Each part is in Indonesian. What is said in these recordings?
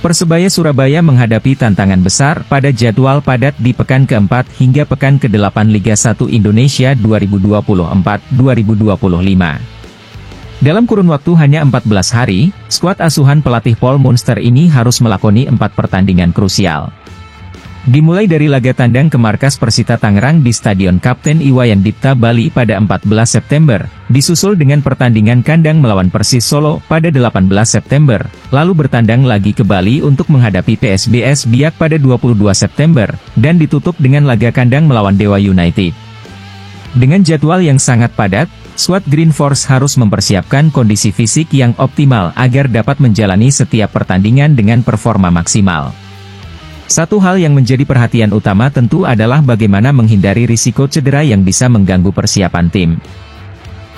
Persebaya Surabaya menghadapi tantangan besar pada jadwal padat di pekan keempat hingga pekan ke-8 Liga 1 Indonesia 2024-2025. Dalam kurun waktu hanya 14 hari, skuad asuhan pelatih Paul Munster ini harus melakoni 4 pertandingan krusial. Dimulai dari laga tandang ke markas Persita Tangerang di Stadion Kapten Iwayan Dipta Bali pada 14 September, disusul dengan pertandingan kandang melawan Persis Solo pada 18 September, lalu bertandang lagi ke Bali untuk menghadapi PSBS Biak pada 22 September, dan ditutup dengan laga kandang melawan Dewa United. Dengan jadwal yang sangat padat, skuad Green Force harus mempersiapkan kondisi fisik yang optimal agar dapat menjalani setiap pertandingan dengan performa maksimal. Satu hal yang menjadi perhatian utama tentu adalah bagaimana menghindari risiko cedera yang bisa mengganggu persiapan tim.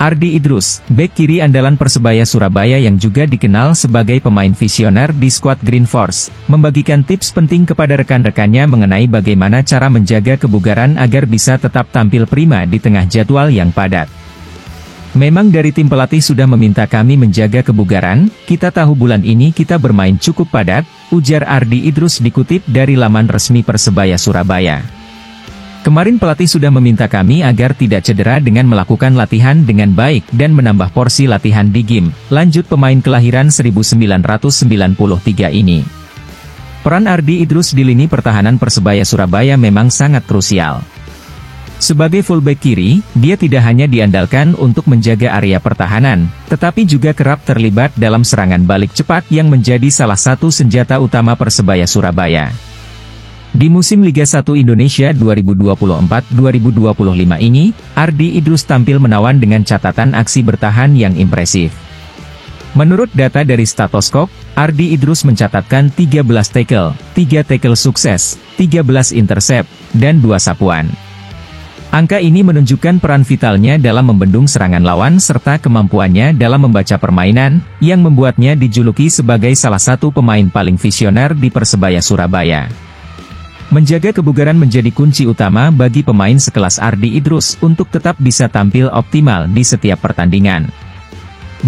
Ardi Idrus, bek kiri andalan Persebaya Surabaya yang juga dikenal sebagai pemain visioner di skuad Green Force, membagikan tips penting kepada rekan-rekannya mengenai bagaimana cara menjaga kebugaran agar bisa tetap tampil prima di tengah jadwal yang padat. Memang dari tim pelatih sudah meminta kami menjaga kebugaran, kita tahu bulan ini kita bermain cukup padat, ujar Ardi Idrus dikutip dari laman resmi Persebaya Surabaya. Kemarin pelatih sudah meminta kami agar tidak cedera dengan melakukan latihan dengan baik dan menambah porsi latihan di gym, lanjut pemain kelahiran 1993 ini. Peran Ardi Idrus di lini pertahanan Persebaya Surabaya memang sangat krusial. Sebagai fullback kiri, dia tidak hanya diandalkan untuk menjaga area pertahanan, tetapi juga kerap terlibat dalam serangan balik cepat yang menjadi salah satu senjata utama Persebaya Surabaya. Di musim Liga 1 Indonesia 2024-2025 ini, Ardi Idrus tampil menawan dengan catatan aksi bertahan yang impresif. Menurut data dari Statoskop, Ardi Idrus mencatatkan 13 tackle, 3 tackle sukses, 13 intercept, dan 2 sapuan. Angka ini menunjukkan peran vitalnya dalam membendung serangan lawan serta kemampuannya dalam membaca permainan, yang membuatnya dijuluki sebagai salah satu pemain paling visioner di Persebaya Surabaya. Menjaga kebugaran menjadi kunci utama bagi pemain sekelas Ardi Idrus untuk tetap bisa tampil optimal di setiap pertandingan.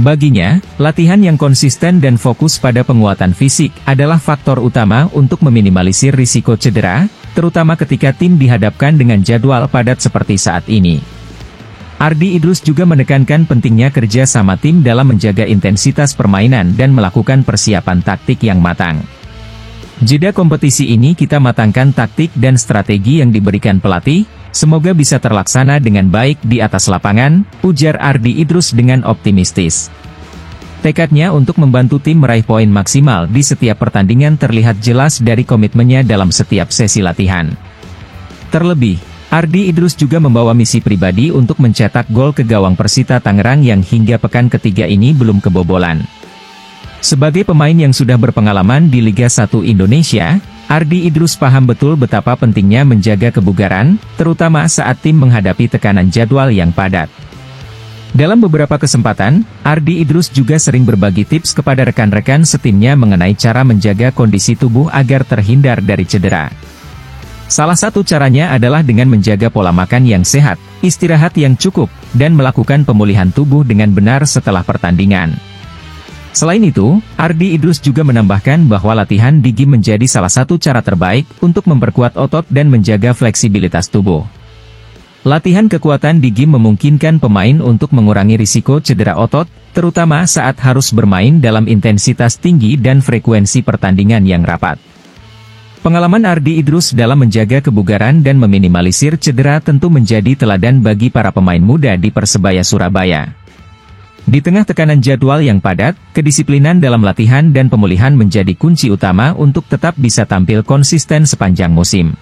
Baginya, latihan yang konsisten dan fokus pada penguatan fisik adalah faktor utama untuk meminimalisir risiko cedera, terutama ketika tim dihadapkan dengan jadwal padat seperti saat ini. Ardi Idrus juga menekankan pentingnya kerja sama tim dalam menjaga intensitas permainan dan melakukan persiapan taktik yang matang. Jeda kompetisi ini kita matangkan taktik dan strategi yang diberikan pelatih, semoga bisa terlaksana dengan baik di atas lapangan, ujar Ardi Idrus dengan optimistis. Tekadnya untuk membantu tim meraih poin maksimal di setiap pertandingan terlihat jelas dari komitmennya dalam setiap sesi latihan. Terlebih, Ardi Idrus juga membawa misi pribadi untuk mencetak gol ke gawang Persita Tangerang yang hingga pekan ketiga ini belum kebobolan. Sebagai pemain yang sudah berpengalaman di Liga 1 Indonesia, Ardi Idrus paham betul betapa pentingnya menjaga kebugaran, terutama saat tim menghadapi tekanan jadwal yang padat. Dalam beberapa kesempatan, Ardi Idrus juga sering berbagi tips kepada rekan-rekan setimnya mengenai cara menjaga kondisi tubuh agar terhindar dari cedera. Salah satu caranya adalah dengan menjaga pola makan yang sehat, istirahat yang cukup, dan melakukan pemulihan tubuh dengan benar setelah pertandingan. Selain itu, Ardi Idrus juga menambahkan bahwa latihan di gym menjadi salah satu cara terbaik untuk memperkuat otot dan menjaga fleksibilitas tubuh. Latihan kekuatan di gym memungkinkan pemain untuk mengurangi risiko cedera otot, terutama saat harus bermain dalam intensitas tinggi dan frekuensi pertandingan yang rapat. Pengalaman Ardi Idrus dalam menjaga kebugaran dan meminimalisir cedera tentu menjadi teladan bagi para pemain muda di Persebaya Surabaya. Di tengah tekanan jadwal yang padat, kedisiplinan dalam latihan dan pemulihan menjadi kunci utama untuk tetap bisa tampil konsisten sepanjang musim.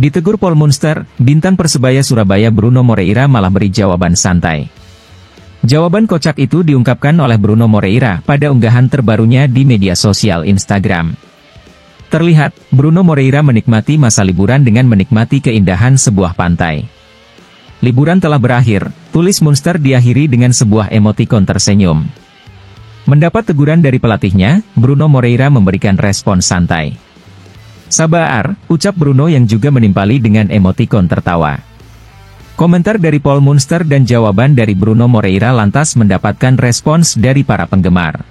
Ditegur Paul Munster, bintang Persebaya Surabaya Bruno Moreira malah beri jawaban santai. Jawaban kocak itu diungkapkan oleh Bruno Moreira pada unggahan terbarunya di media sosial Instagram. Terlihat, Bruno Moreira menikmati masa liburan dengan menikmati keindahan sebuah pantai. Liburan telah berakhir, tulis Munster diakhiri dengan sebuah emotikon tersenyum. Mendapat teguran dari pelatihnya, Bruno Moreira memberikan respon santai. Sabar, ucap Bruno yang juga menimpali dengan emotikon tertawa. Komentar dari Paul Munster dan jawaban dari Bruno Moreira lantas mendapatkan respons dari para penggemar.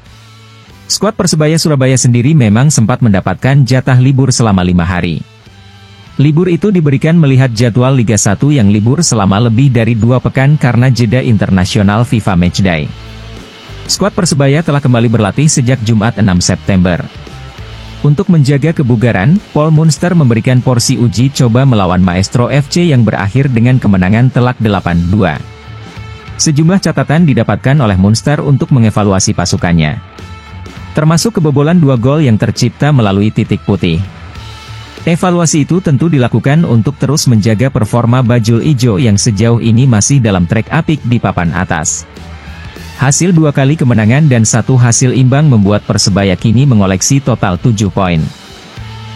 Skuad Persebaya Surabaya sendiri memang sempat mendapatkan jatah libur selama 5 hari. Libur itu diberikan melihat jadwal Liga 1 yang libur selama lebih dari 2 pekan karena jeda internasional FIFA Matchday. Skuad Persebaya telah kembali berlatih sejak Jumat 6 September. Untuk menjaga kebugaran, Paul Munster memberikan porsi uji coba melawan Maestro FC yang berakhir dengan kemenangan telak 8-2. Sejumlah catatan didapatkan oleh Munster untuk mengevaluasi pasukannya. Termasuk kebobolan 2 gol yang tercipta melalui titik putih. Evaluasi itu tentu dilakukan untuk terus menjaga performa Bajul Ijo yang sejauh ini masih dalam trek apik di papan atas. Hasil 2 kali kemenangan dan 1 hasil imbang membuat Persebaya kini mengoleksi total 7 poin.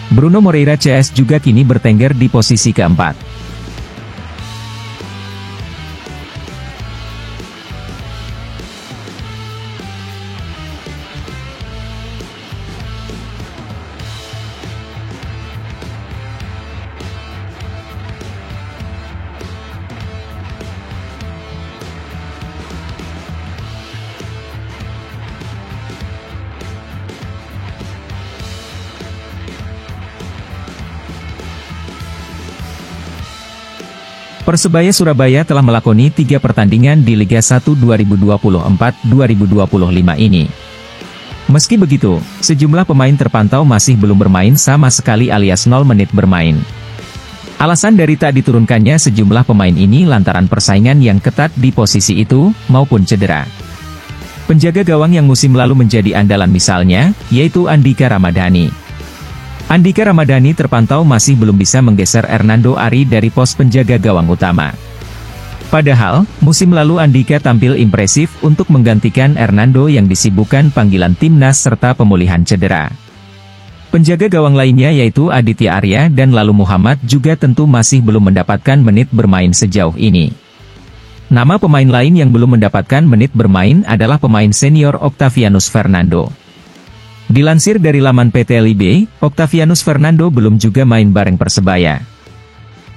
Bruno Moreira CS juga kini bertengger di posisi keempat. Persebaya Surabaya telah melakoni 3 pertandingan di Liga 1 2024-2025 ini. Meski begitu, sejumlah pemain terpantau masih belum bermain sama sekali alias 0 menit bermain. Alasan dari tak diturunkannya sejumlah pemain ini lantaran persaingan yang ketat di posisi itu, maupun cedera. Penjaga gawang yang musim lalu menjadi andalan misalnya, yaitu Andika Ramadhani. Andika Ramadhani terpantau masih belum bisa menggeser Hernando Ari dari pos penjaga gawang utama. Padahal, musim lalu Andika tampil impresif untuk menggantikan Hernando yang disibukkan panggilan timnas serta pemulihan cedera. Penjaga gawang lainnya yaitu Aditya Arya dan Lalu Muhammad juga tentu masih belum mendapatkan menit bermain sejauh ini. Nama pemain lain yang belum mendapatkan menit bermain adalah pemain senior Octavianus Fernando. Dilansir dari laman PT LIB, Octavianus Fernando belum juga main bareng Persebaya.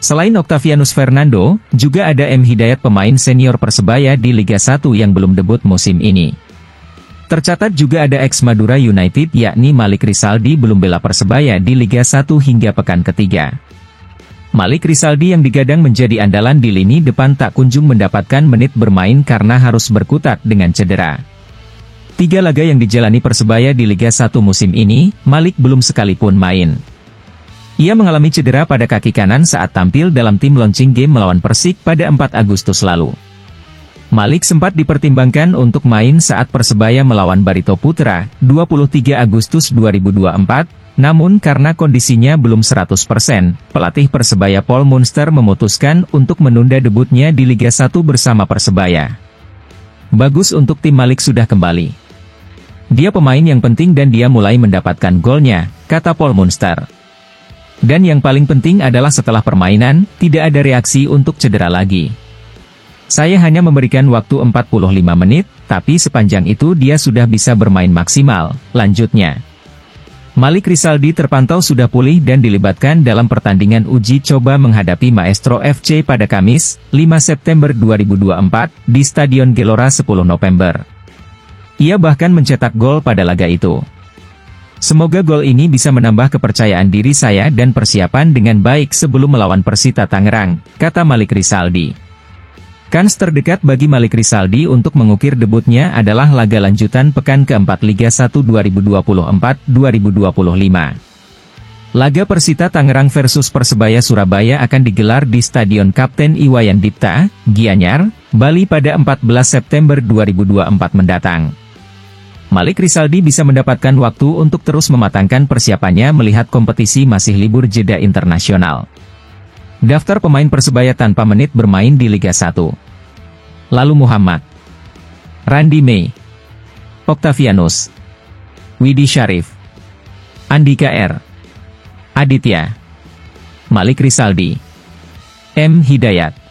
Selain Octavianus Fernando, juga ada M. Hidayat pemain senior Persebaya di Liga 1 yang belum debut musim ini. Tercatat juga ada ex Madura United yakni Malik Rizaldi belum bela Persebaya di Liga 1 hingga pekan ketiga. Malik Rizaldi yang digadang menjadi andalan di lini depan tak kunjung mendapatkan menit bermain karena harus berkutat dengan cedera. 3 laga yang dijalani Persebaya di Liga 1 musim ini, Malik belum sekalipun main. Ia mengalami cedera pada kaki kanan saat tampil dalam tim launching game melawan Persik pada 4 Agustus lalu. Malik sempat dipertimbangkan untuk main saat Persebaya melawan Barito Putra, 23 Agustus 2024, namun karena kondisinya belum 100%, pelatih Persebaya Paul Munster memutuskan untuk menunda debutnya di Liga 1 bersama Persebaya. Bagus untuk tim Malik sudah kembali. Dia pemain yang penting dan dia mulai mendapatkan golnya, kata Paul Munster. Dan yang paling penting adalah setelah permainan, tidak ada reaksi untuk cedera lagi. Saya hanya memberikan waktu 45 menit, tapi sepanjang itu dia sudah bisa bermain maksimal, lanjutnya. Malik Rizaldi terpantau sudah pulih dan dilibatkan dalam pertandingan uji coba menghadapi Maestro FC pada Kamis, 5 September 2024, di Stadion Gelora 10 November. Ia bahkan mencetak gol pada laga itu. Semoga gol ini bisa menambah kepercayaan diri saya dan persiapan dengan baik sebelum melawan Persita Tangerang, kata Malik Rizaldi. Kans terdekat bagi Malik Rizaldi untuk mengukir debutnya adalah laga lanjutan pekan keempat Liga 1 2024-2025. Laga Persita Tangerang versus Persebaya Surabaya akan digelar di Stadion Kapten Iwayan Dipta, Gianyar, Bali pada 14 September 2024 mendatang. Malik Rizaldi bisa mendapatkan waktu untuk terus mematangkan persiapannya melihat kompetisi masih libur jeda internasional. Daftar pemain Persebaya tanpa menit bermain di Liga 1. Lalu Muhammad. Randy May, Octavianus, Widi Syarif, Andika R, Aditya, Malik Risaldi, M. Hidayat.